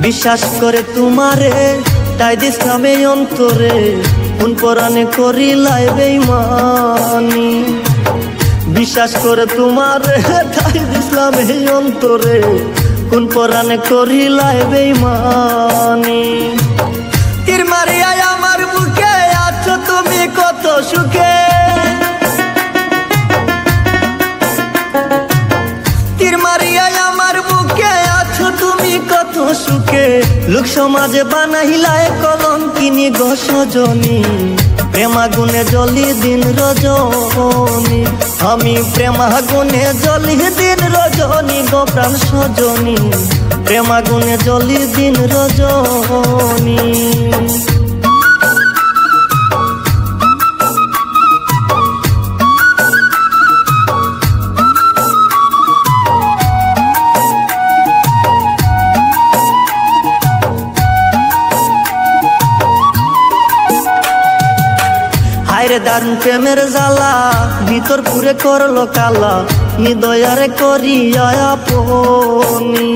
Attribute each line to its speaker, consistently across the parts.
Speaker 1: বিশ্বাস করে তোমারে তাই দিছিলাম এই অন্তরে, কোন পরাণে করিলাই বেঈমানি। বিশ্বাস করে তোমারে তাই দিছিলাম এই অন্তরে, কোন পরাণে করিলাই বেঈমানি। তীর মারিয়া আমার বুকে আছো তুমি কত সুখে, তীর মারিয়া আমার বুকে আছো তুমি কত সুখে। লোক সমাজে বানাইলায় কলঙ্কিনী গো সজনী, প্রেমাগুনে জ্বলি দিন রজনী। আমি প্রেমাগুনে জ্বলি দিন রজনী গো প্রাণ সজনী, প্রেমাগুনে জ্বলি দিন রজনী। হায়রে দারুণ প্রেমের জ্বালা, ভিতর পুরে করলো কালা, নিদয়ারে করিয়া আপনি।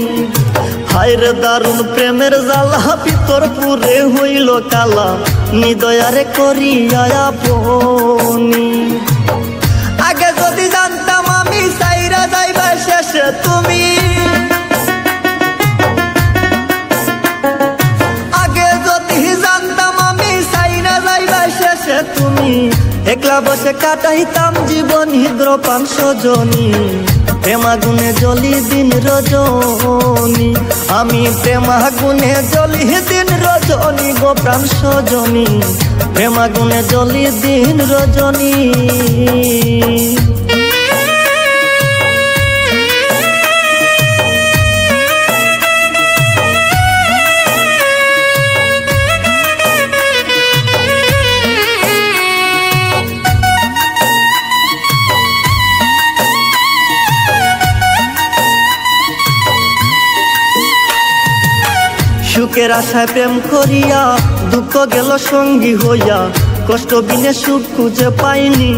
Speaker 1: হায়রে দারুণ প্রেমের জ্বালা, ভিতর পুরে হইল কালা, নিদয়ারে করিয়া আপনি। আগে যদি জানতাম আমি সাইরা যাইবা শেষে তুমি, তুমি একলা বসে কাটাইতাম জীবন হৃদ্রপান সজনী, প্রেমাগুনে জ্বলি দিন রজনী। আমি প্রেমাগুনে জ্বলি দিন রজনী গো প্রাণ সজনী, প্রেমাগুনে জ্বলি দিন রজনী। সুখের আশায় প্রেম করিয়া দুঃখ গেল সঙ্গী হইয়া, কষ্ট বিনে সুখ খুঁজে পাইনি।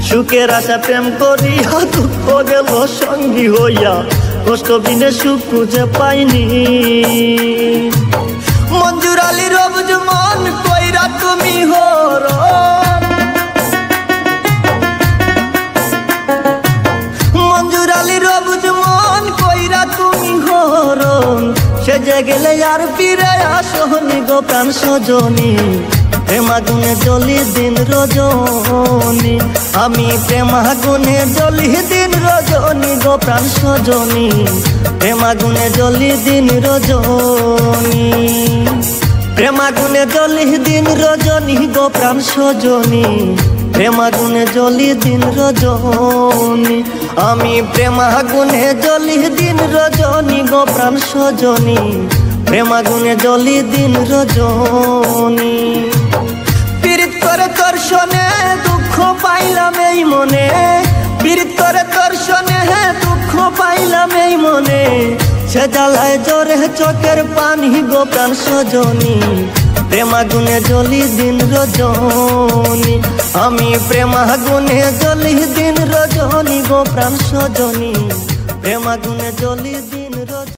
Speaker 1: সুখের আশায় প্রেম করিয়া দুঃখ গেল সঙ্গী হইয়া, কষ্ট বিনে সুখ খুঁজে পাইনি। মঞ্জুর আলী রবুজ মন কইরা তুমি হরণ, মঞ্জুর আলী রবুজ মন কইরা তুমি হরণ। সেজে গেলে আর ফিরে আসনি গো প্রাণ সজনী, প্রেমাগুনে জ্বলি দিন রজনী। আমি প্রেমাগুনে জ্বলি দিন রজনী গো প্রাণ সজনী, প্রেমাগুনে জ্বলি দিন রজনী। প্রেমাগুনে জ্বলি দিন রজনী গো প্রাণ সজনী, প্রেমাগুনে জ্বলি দিন রজনী। আমি প্রেমাগুনে জ্বলি দিন রজনী গো প্রাণ সজনী, প্রেমাগুনে জ্বলি দিন রজনী। পীড়িত করে তোর শোনে দুঃখ পাইলাম এই মনে, পীড়িত করে তোর শোনে দুঃখ পাইলাম এই মনে। সে জ্বালায় জোরে চোখের পানি গো প্রাণ সজনী, প্রেমাগুনে জ্বলি দিন রজনী। আমি প্রেমাগুনে জ্বলি দিন রজনী গো প্রাণ সজনী, প্রেমাগুনে জ্বলি।